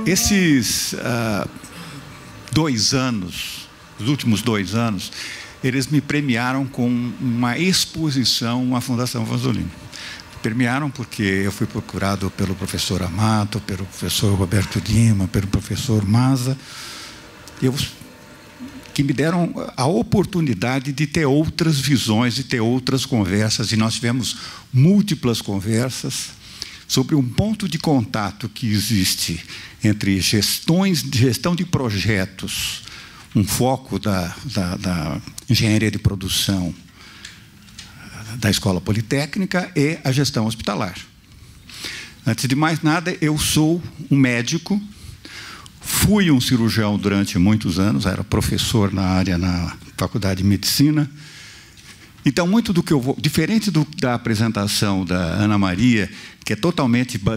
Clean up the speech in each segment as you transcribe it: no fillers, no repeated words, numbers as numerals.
Esses 2 anos, os últimos 2 anos, eles me premiaram com uma exposição à Fundação Vanzolini. Premiaram porque eu fui procurado pelo professor Amato, pelo professor Roberto Lima, pelo professor Maza, que me deram a oportunidade de ter outras visões, de ter outras conversas, e nós tivemos múltiplas conversas sobre um ponto de contato que existe entre gestão de projetos, um foco da engenharia de produção da Escola Politécnica e a gestão hospitalar. Antes de mais nada, eu sou um médico, fui um cirurgião durante muitos anos, era professor na Faculdade de Medicina. Então, muito do que eu vou... Diferente da apresentação da Ana Maria, que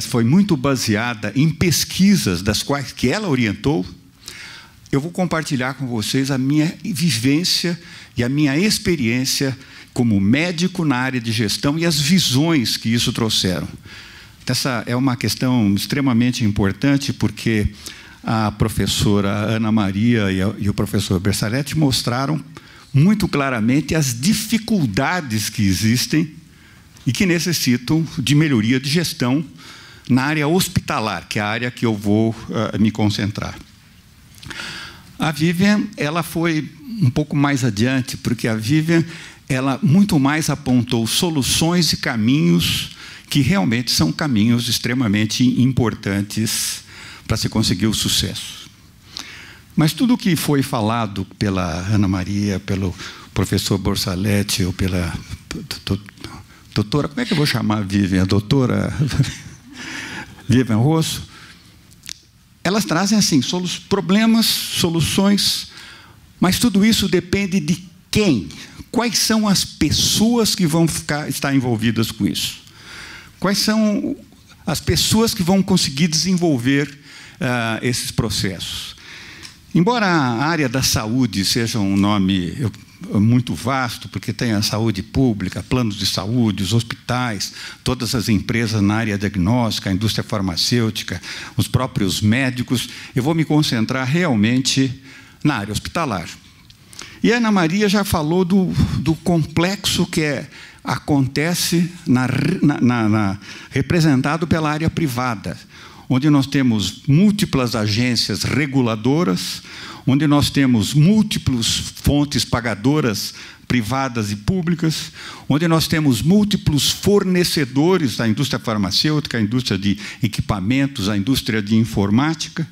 foi muito baseada em pesquisas das quais que ela orientou, eu vou compartilhar com vocês a minha vivência e a minha experiência como médico na área de gestão e as visões que isso trouxeram. Essa é uma questão extremamente importante, porque a professora Ana Maria e o professor Bersaletti mostraram muito claramente as dificuldades que existem e que necessitam de melhoria de gestão na área hospitalar, que é a área que eu vou me concentrar. A Vivian, ela foi um pouco mais adiante, porque a Vivian, ela muito mais apontou soluções e caminhos que realmente são caminhos extremamente importantes para se conseguir o sucesso. Mas tudo o que foi falado pela Ana Maria, pelo professor Bersaletti, ou pela doutora, como é que eu vou chamar a Vivian? A doutora Vivian Rosso, elas trazem assim, problemas, soluções, mas tudo isso depende de quem? Quais são as pessoas que vão estar envolvidas com isso? Quais são as pessoas que vão conseguir desenvolver esses processos? Embora a área da saúde seja um nome muito vasto, porque tem a saúde pública, planos de saúde, os hospitais, todas as empresas na área diagnóstica, a indústria farmacêutica, os próprios médicos, eu vou me concentrar realmente na área hospitalar. E a Ana Maria já falou do complexo que acontece representado pela área privada, onde nós temos múltiplas agências reguladoras, onde nós temos múltiplas fontes pagadoras privadas e públicas, onde nós temos múltiplos fornecedores da indústria farmacêutica, a indústria de equipamentos, a indústria de informática,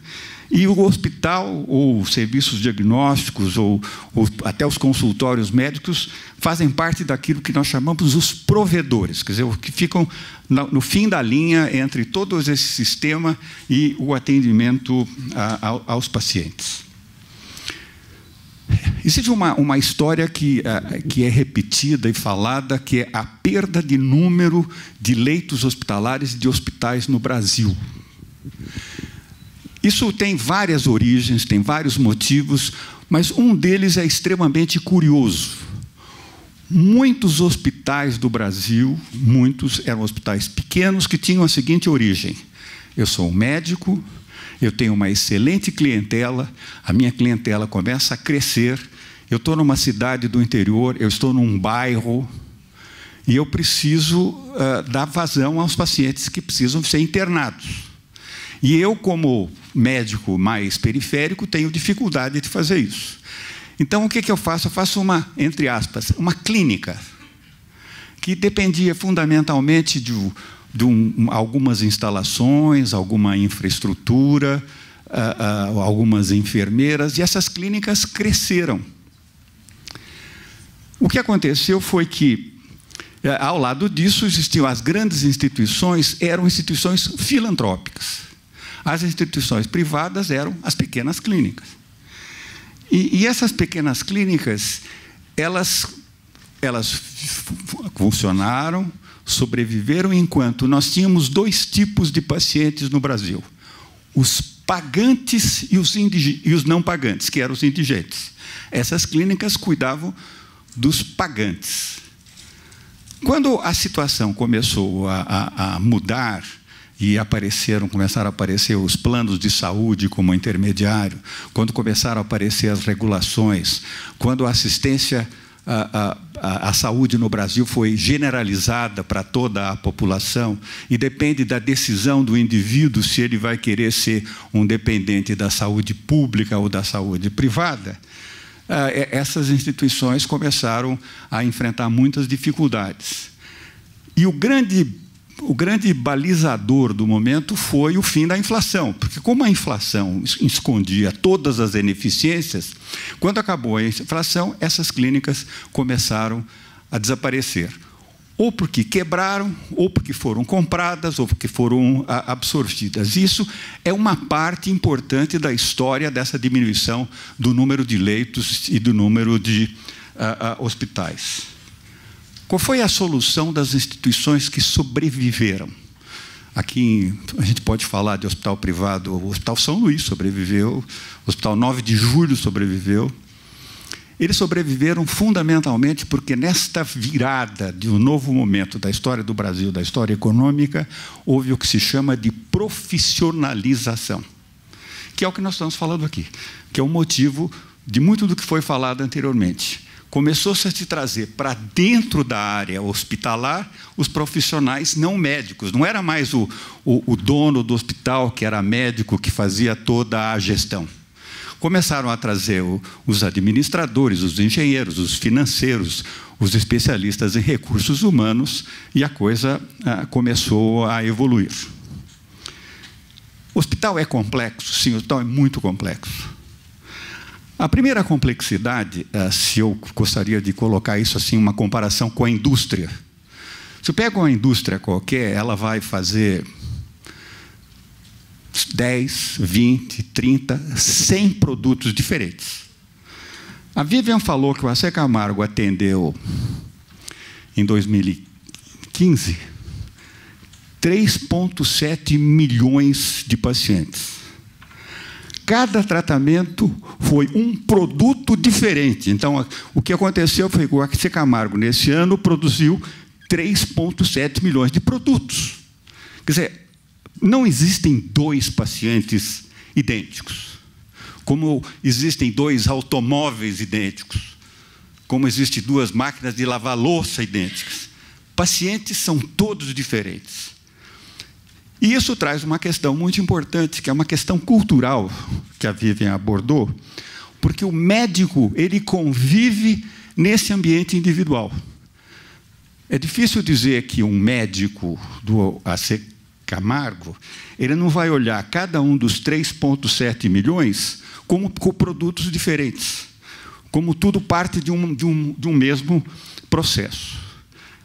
e o hospital, ou serviços diagnósticos, ou até os consultórios médicos, fazem parte daquilo que nós chamamos os provedores, quer dizer, que ficam no fim da linha entre todo esse sistema e o atendimento aos pacientes. Existe uma história que é repetida e falada, que é a perda de número de leitos hospitalares e de hospitais no Brasil. Isso tem várias origens, tem vários motivos, mas um deles é extremamente curioso. Muitos hospitais do Brasil, muitos eram hospitais pequenos que tinham a seguinte origem: eu sou um médico, eu tenho uma excelente clientela, a minha clientela começa a crescer, eu estou numa cidade do interior, eu estou num bairro, e eu preciso dar vazão aos pacientes que precisam ser internados. E eu, como médico mais periférico, tenho dificuldade de fazer isso. Então, o que eu faço? Eu faço entre aspas, uma clínica, que dependia fundamentalmente de algumas instalações, alguma infraestrutura, algumas enfermeiras, e essas clínicas cresceram. O que aconteceu foi que, ao lado disso, existiam as grandes instituições, eram instituições filantrópicas. As instituições privadas eram as pequenas clínicas. E essas pequenas clínicas, elas funcionaram, sobreviveram, enquanto nós tínhamos 2 tipos de pacientes no Brasil: os pagantes e os não pagantes, que eram os indigentes. Essas clínicas cuidavam dos pagantes. Quando a situação começou a mudar, e começaram a aparecer os planos de saúde como intermediário, quando começaram a aparecer as regulações, quando a assistência à saúde no Brasil foi generalizada para toda a população e depende da decisão do indivíduo se ele vai querer ser um dependente da saúde pública ou da saúde privada, essas instituições começaram a enfrentar muitas dificuldades. E o grande balizador do momento foi o fim da inflação, porque como a inflação escondia todas as ineficiências, quando acabou a inflação, essas clínicas começaram a desaparecer. Ou porque quebraram, ou porque foram compradas, ou porque foram absorvidas. Isso é uma parte importante da história dessa diminuição do número de leitos e do número de hospitais. Qual foi a solução das instituições que sobreviveram? Aqui a gente pode falar de hospital privado, o Hospital São Luís sobreviveu, o Hospital 9 de Julho sobreviveu. Eles sobreviveram fundamentalmente porque nesta virada de um novo momento da história do Brasil, da história econômica, houve o que se chama de profissionalização, que é o que nós estamos falando aqui, que é o motivo de muito do que foi falado anteriormente. Começou-se a se trazer para dentro da área hospitalar os profissionais não médicos. Não era mais o dono do hospital, que era médico, que fazia toda a gestão. Começaram a trazer os administradores, os engenheiros, os financeiros, os especialistas em recursos humanos, e a coisa começou a evoluir. O hospital é complexo? Sim, o hospital é muito complexo. A primeira complexidade, se eu gostaria de colocar isso assim, uma comparação com a indústria. Se eu pego uma indústria qualquer, ela vai fazer 10, 20, 30, 100 produtos diferentes. A Vivian falou que o AC Camargo atendeu, em 2015, 3,7 milhões de pacientes. Cada tratamento foi um produto diferente. Então, o que aconteceu foi que o AC Camargo, nesse ano, produziu 3,7 milhões de produtos. Quer dizer, não existem dois pacientes idênticos, como existem dois automóveis idênticos, como existem duas máquinas de lavar louça idênticas. Pacientes são todos diferentes. E isso traz uma questão muito importante, que é uma questão cultural, que a Vivian abordou, porque o médico ele convive nesse ambiente individual. É difícil dizer que um médico do AC Camargo, ele não vai olhar cada um dos 3,7 milhões como produtos diferentes, como tudo parte de um mesmo processo.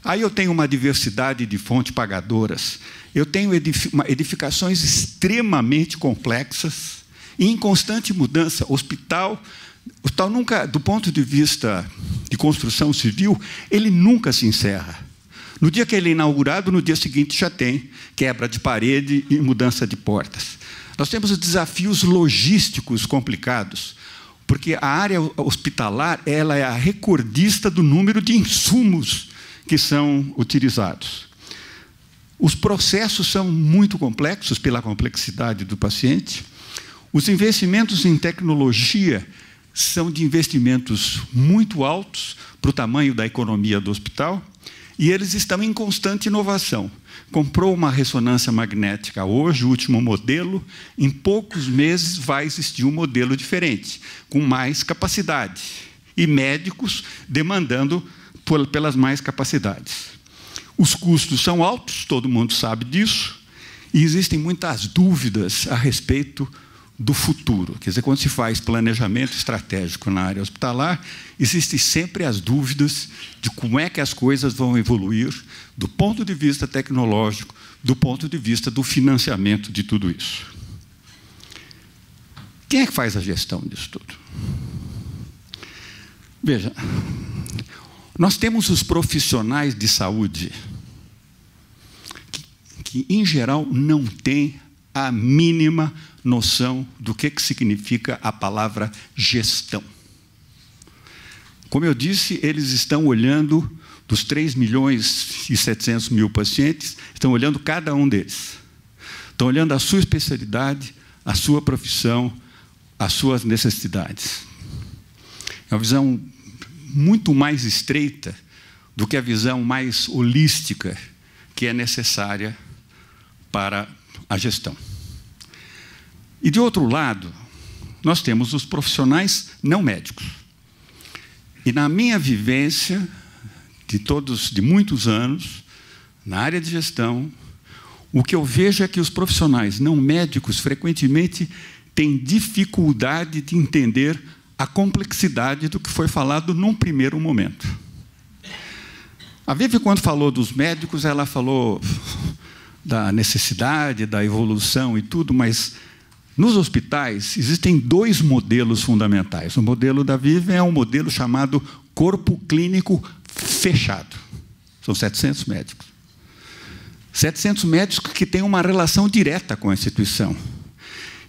Aí eu tenho uma diversidade de fontes pagadoras, eu tenho edificações extremamente complexas e em constante mudança. O hospital nunca, do ponto de vista de construção civil, ele nunca se encerra. No dia que ele é inaugurado, no dia seguinte já tem quebra de parede e mudança de portas. Nós temos desafios logísticos complicados, porque a área hospitalar ela é a recordista do número de insumos que são utilizados. Os processos são muito complexos pela complexidade do paciente. Os investimentos em tecnologia são de investimentos muito altos para o tamanho da economia do hospital, e eles estão em constante inovação. Comprou uma ressonância magnética hoje, o último modelo, em poucos meses vai existir um modelo diferente, com mais capacidade, e médicos demandando pelas mais capacidades. Os custos são altos, todo mundo sabe disso, e existem muitas dúvidas a respeito do futuro. Quer dizer, quando se faz planejamento estratégico na área hospitalar, existem sempre as dúvidas de como é que as coisas vão evoluir do ponto de vista tecnológico, do ponto de vista do financiamento de tudo isso. Quem é que faz a gestão disso tudo? Veja, nós temos os profissionais de saúde que em geral, não têm a mínima noção do que significa a palavra gestão. Como eu disse, eles estão olhando dos 3,7 milhões pacientes, estão olhando cada um deles. Estão olhando a sua especialidade, a sua profissão, as suas necessidades. É uma visão muito mais estreita do que a visão mais holística que é necessária para a gestão. E, de outro lado, nós temos os profissionais não médicos. E, na minha vivência, de muitos anos, na área de gestão, o que eu vejo é que os profissionais não médicos, frequentemente, têm dificuldade de entender a complexidade do que foi falado num primeiro momento. A Vivi, quando falou dos médicos, ela falou da necessidade, da evolução e tudo, mas nos hospitais existem dois modelos fundamentais. O modelo da Vivi é um modelo chamado corpo clínico fechado. São 700 médicos. 700 médicos que têm uma relação direta com a instituição.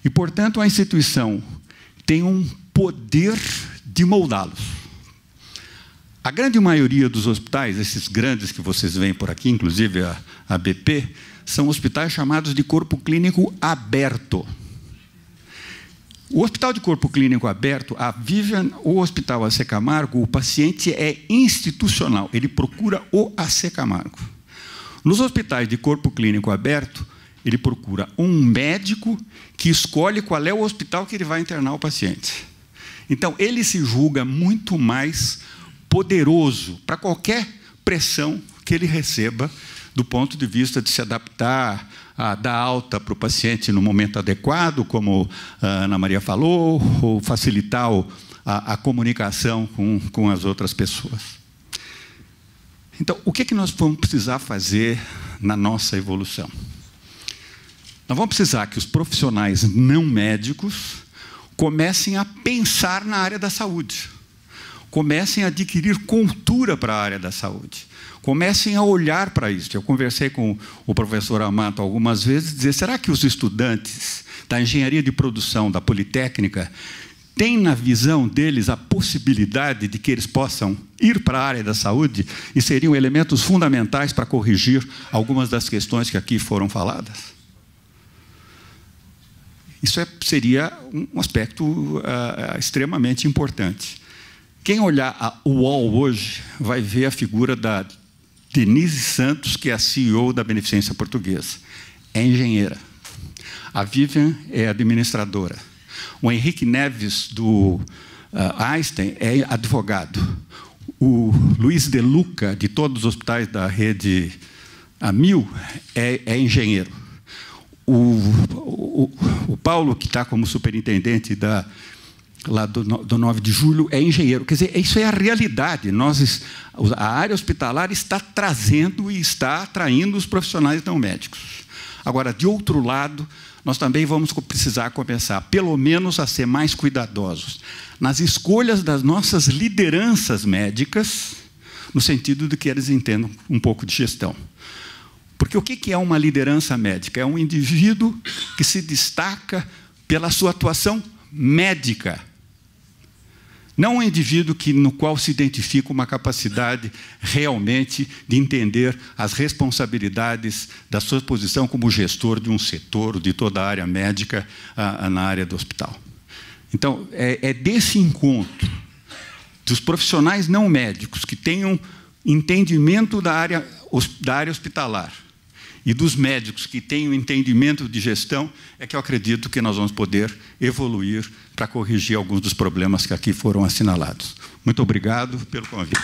E, portanto, a instituição tem um poder de moldá-los. A grande maioria dos hospitais, esses grandes que vocês veem por aqui, inclusive a BP, são hospitais chamados de corpo clínico aberto. O hospital de corpo clínico aberto, a Vivian, o Hospital AC Camargo, o paciente é institucional, ele procura o AC Camargo. Nos hospitais de corpo clínico aberto, ele procura um médico que escolhe qual é o hospital que ele vai internar o paciente. Então, ele se julga muito mais poderoso para qualquer pressão que ele receba do ponto de vista de se adaptar, a dar alta para o paciente no momento adequado, como a Ana Maria falou, ou facilitar a comunicação com as outras pessoas. Então, o que nós vamos precisar fazer na nossa evolução? Nós vamos precisar que os profissionais não médicos comecem a pensar na área da saúde, comecem a adquirir cultura para a área da saúde, comecem a olhar para isso. Eu conversei com o professor Amato algumas vezes e dizer, será que os estudantes da engenharia de produção da Politécnica têm na visão deles a possibilidade de que eles possam ir para a área da saúde e seriam elementos fundamentais para corrigir algumas das questões que aqui foram faladas? Isso seria um aspecto extremamente importante. Quem olhar a UOL hoje vai ver a figura da Denise Santos, que é a CEO da Beneficência Portuguesa. É engenheira. A Vivian é administradora. O Henrique Neves, do Einstein, é advogado. O Luiz De Luca, de todos os hospitais da rede A1000, é engenheiro. O Paulo, que está como superintendente lá do 9 de julho, é engenheiro. Quer dizer, isso é a realidade. A área hospitalar está trazendo e está atraindo os profissionais não médicos. Agora, de outro lado, nós também vamos precisar começar, pelo menos, a ser mais cuidadosos nas escolhas das nossas lideranças médicas, no sentido de que eles entendam um pouco de gestão. Porque o que é uma liderança médica? É um indivíduo que se destaca pela sua atuação médica. Não um indivíduo no qual se identifica uma capacidade realmente de entender as responsabilidades da sua posição como gestor de um setor, de toda a área médica na área do hospital. Então, é desse encontro dos profissionais não médicos que tenham entendimento da área hospitalar e dos médicos que têm o entendimento de gestão, é que eu acredito que nós vamos poder evoluir para corrigir alguns dos problemas que aqui foram assinalados. Muito obrigado pelo convite.